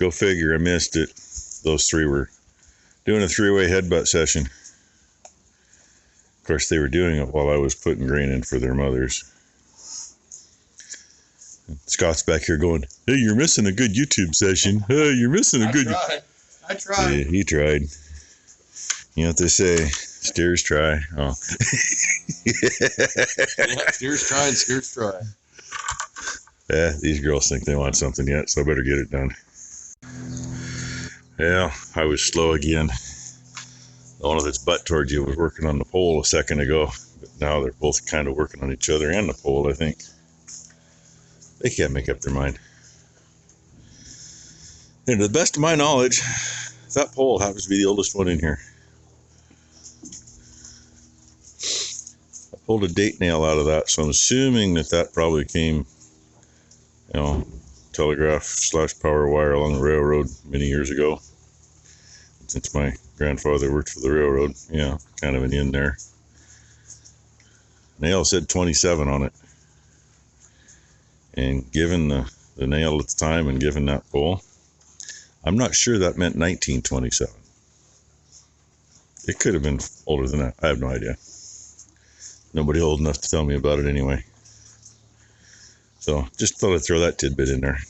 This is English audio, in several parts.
Go figure, I missed it. Those three were doing a three-way headbutt session. Of course, they were doing it while I was putting grain in for their mothers. Scott's back here going, hey, you're missing a good YouTube session. Hey, you're missing a good... I tried. Yeah, he tried. You know what they say, steers try. Oh. Yeah, steers try and steers try. Yeah, these girls think they want something yet, so I better get it done. Yeah, I was slow again. The one that's butt towards you was working on the pole a second ago, but now they're both kind of working on each other and the pole, I think. They can't make up their mind. And to the best of my knowledge, that pole happens to be the oldest one in here. I pulled a date nail out of that, so I'm assuming that probably came, you know, telegraph / power wire along the railroad many years ago. Since my grandfather worked for the railroad, yeah, kind of an in there. Nail said 27 on it. And given the nail at the time and given that pole, I'm not sure that meant 1927. It could have been older than that. I have no idea. Nobody old enough to tell me about it anyway. So just thought I'd throw that tidbit in there.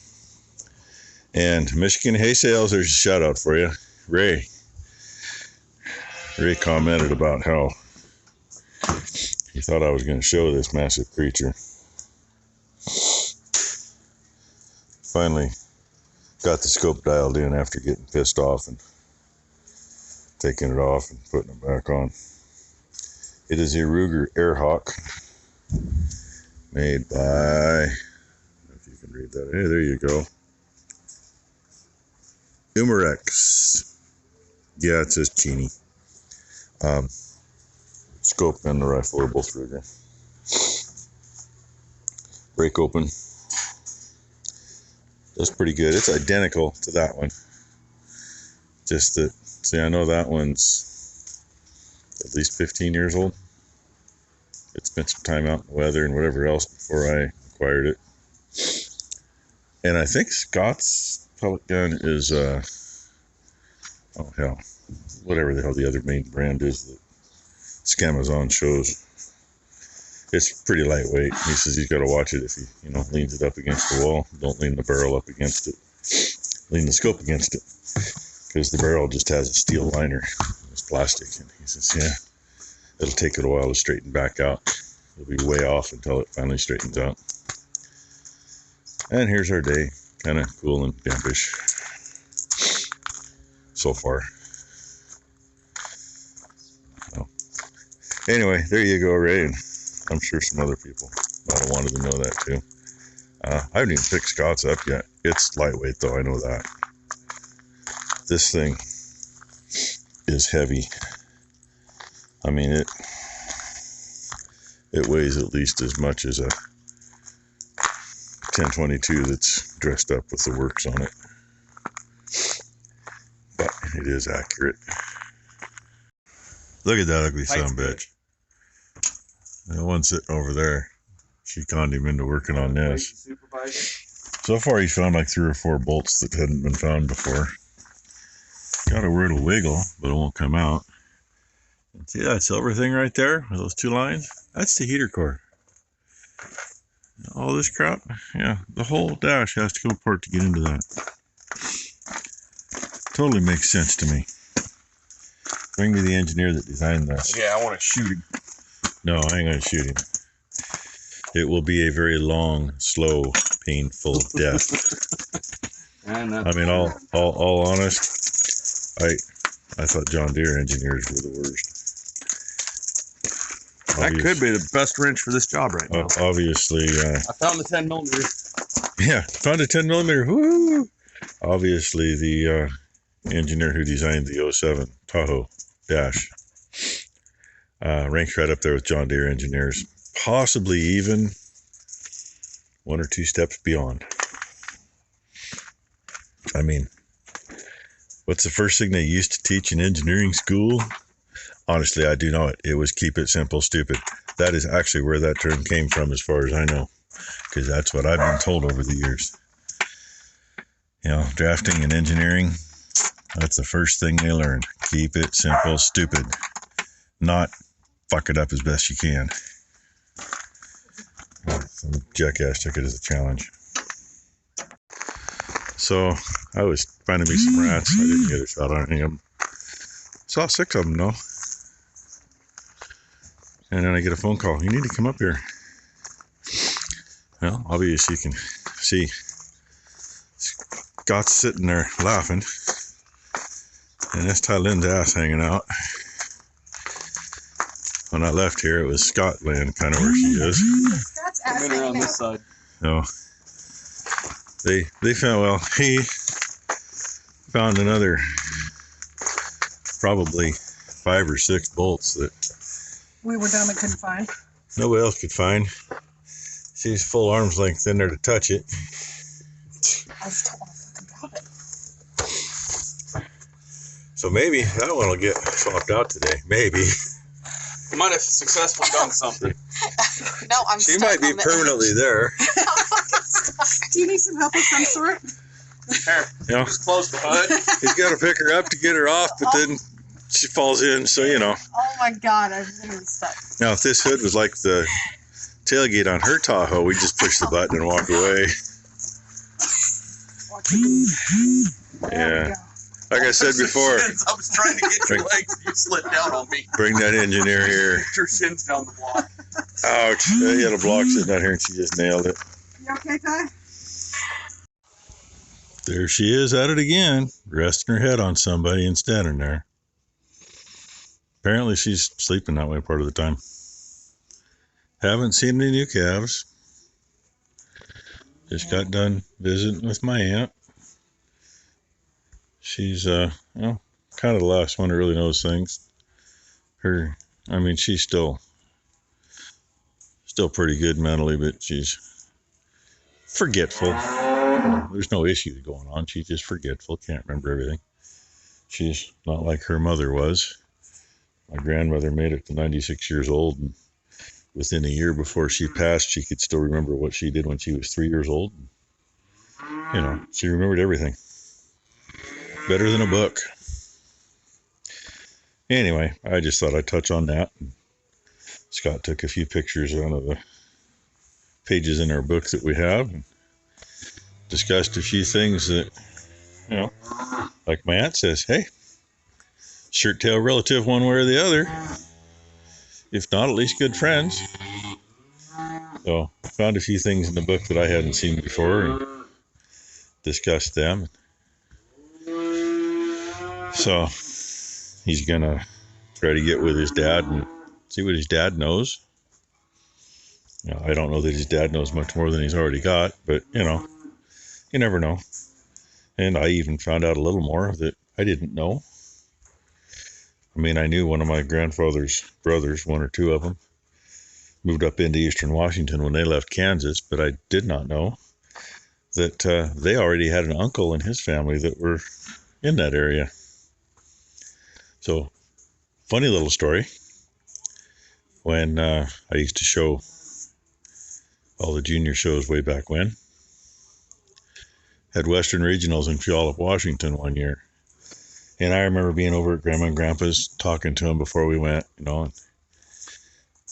And Michigan Hay Sales, there's a shout out for you. Ray commented about how he thought I was going to show this massive creature. Finally got the scope dialed in after getting pissed off and taking it off and putting it back on. It is a Ruger Airhawk made by, if you can read that, hey, there you go, Umarex. Yeah, it says Cheney. Scope and the rifle are both Ruger. Break open. That's pretty good. It's identical to that one. Just that, see, I know that one's at least 15 years old. It spent some time out in the weather and whatever else before I acquired it. And I think Scott's pellet gun is, oh hell, whatever the hell the other main brand is that Scamazon shows. It's pretty lightweight. He says he's got to watch it if he, leans it up against the wall. Don't lean the barrel up against it. Lean the scope against it. Because the barrel just has a steel liner. It's plastic. And he says, yeah, it'll take it a while to straighten back out. It'll be way off until it finally straightens out. And here's our day. Kind of cool and dampish. So far. So, anyway, there you go, Ray. And I'm sure some other people might have wanted to know that too. I haven't even picked Scott's up yet. It's lightweight though, I know that. This thing is heavy. I mean, it weighs at least as much as a 1022 that's dressed up with the works on it. But it is accurate. Look at that ugly son of a bitch. The one sitting over there, she conned him into working on this. So far he's found like 3 or 4 bolts that hadn't been found before. Got a word to wiggle, but it won't come out. And see that silver thing right there with those 2 lines? That's the heater core. All this crap, yeah, the whole dash has to come apart to get into that. Totally makes sense to me. Bring me the engineer that designed this. Yeah, I want to shoot him. No, I ain't gonna shoot him. It will be a very long, slow, painful death. I mean, all honest, I thought John Deere engineers were the worst. That could be the best wrench for this job right now. Obviously, I found the 10 millimeter. Yeah, found a 10 millimeter. Woo! Obviously, the engineer who designed the 07 Tahoe dash ranks right up there with John Deere engineers, possibly even 1 or 2 steps beyond. I mean, what's the first thing they used to teach in engineering school? Honestly, I do know it. It was keep it simple, stupid. That is actually where that term came from as far as I know, because that's what I've been told over the years. You know, drafting and engineering, that's the first thing they learn. Keep it simple, stupid. Not fuck it up as best you can. Some jackass took it as a challenge. So I was finding me some rats. I didn't get a shot on any of them. Saw 6 of them though. And then I get a phone call. You need to come up here. Well, obviously you can see Scott's sitting there laughing. And that's Tylynn's ass hanging out. When I left here, it was Scott laying kind of where she is. That's ass hanging around out. this side. So they found, well, he found another probably 5 or 6 bolts that We were dumb and couldn't find. nobody else could find. She's full arm's length in there to touch it. I just don't want to fucking drop it. So maybe that one will get swapped out today. Maybe. You might have successfully done something. No, I'm She stuck might be on the permanently edge. there. Do you need some help of some sort? Here, You know, just close the hood. he's got to pick her up to get her off, but then she falls in. So, you know. Oh my god, I'm literally stuck. Now, if this hood was like the tailgate on her Tahoe, we just push the button and walk away. Watch it move. There we Yeah. go. Like I said before, I was trying to get your legs and you slid down on me. bring that engineer here. Get your shins down the block. Ouch. He had a block sitting out here and she just nailed it. You okay, Ty? There she is at it again, resting her head on somebody and standing there. Apparently she's sleeping that way part of the time. Haven't seen any new calves. Just got done visiting with my aunt. She's, well, kind of the last one to really knows things. She's still pretty good mentally, but she's forgetful. There's no issue going on. She's just forgetful, can't remember everything. She's not like her mother was. My grandmother made it to 96 years old, and within a year before she passed, she could still remember what she did when she was 3 years old. You know, she remembered everything. Better than a book. Anyway, I just thought I'd touch on that. Scott took a few pictures out of the pages in our book that we have and discussed a few things that, you know, like my aunt says, hey, shirt tail relative one way or the other. If not, at least good friends. So I found a few things in the book that I hadn't seen before and discussed them. So he's gonna try to get with his dad and see what his dad knows. You know, I don't know that his dad knows much more than he's already got, but you know, you never know. And I even found out a little more that I didn't know. I mean, I knew one of my grandfather's brothers, 1 or 2 of them, moved up into eastern Washington when they left Kansas, but I did not know that they already had an uncle and his family that were in that area. So, funny little story. When I used to show all the junior shows way back when, had Western Regionals in Puyallup, Washington one year. And I remember being over at Grandma and Grandpa's talking to them before we went, you know, and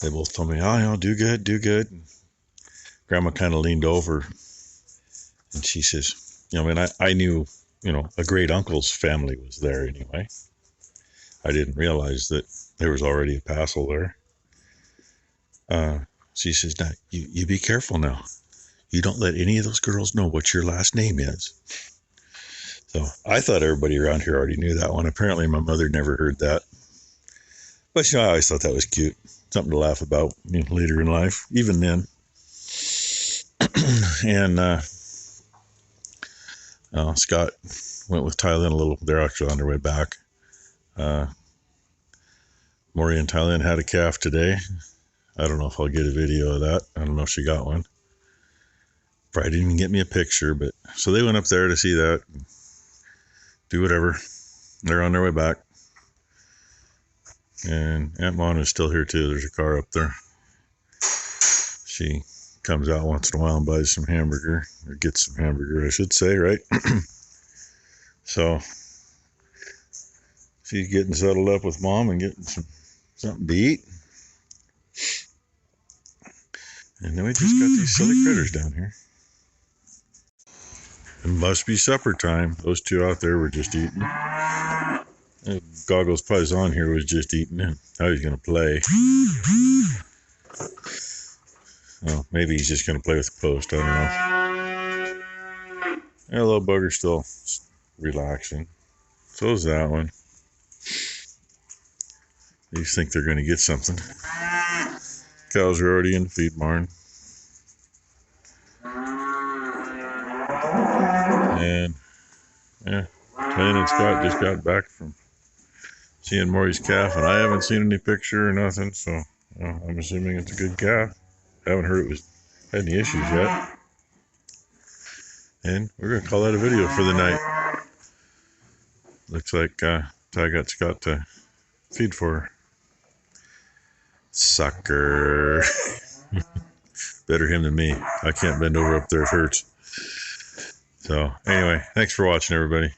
they both told me, oh, you know, do good, do good. And Grandma kind of leaned over and she says, you know, I mean, I knew, you know, a great uncle's family was there anyway. I didn't realize that there was already a Passel there. She says, now, you be careful now. You don't let any of those girls know what your last name is. So I thought everybody around here already knew that one. Apparently my mother never heard that. But, you know, I always thought that was cute. Something to laugh about, you know, later in life, even then. And Scott went with Tylynn a little. They're actually on their way back. Maury and Tylynn had a calf today. I don't know if I'll get a video of that. I don't know if she got one. Probably didn't even get me a picture, but so they went up there to see that, do whatever. They're on their way back. And Aunt Mon is still here too. There's a car up there. She comes out once in a while and buys some hamburger, or gets some hamburger, I should say, right? So she's getting settled up with mom and getting something to eat. And then we just got these silly critters down here. It must be supper time. Those two out there were just eating. Goggles Puzz on here was just eating, and now he's going to play. Oh, maybe he's just going to play with the post. I don't know. Yeah, little bugger's still relaxing. So is that one. These think they're going to get something. Cows are already in the feed barn. And yeah, Lynn and Scott just got back from seeing Maury's calf, and I haven't seen any picture or nothing, so I'm assuming it's a good calf. Haven't heard it had any issues yet. And we're going to call that a video for the night. Looks like Ty got Scott to feed for her. Sucker. Better him than me. I can't bend over up there, it hurts. So anyway, thanks for watching, everybody.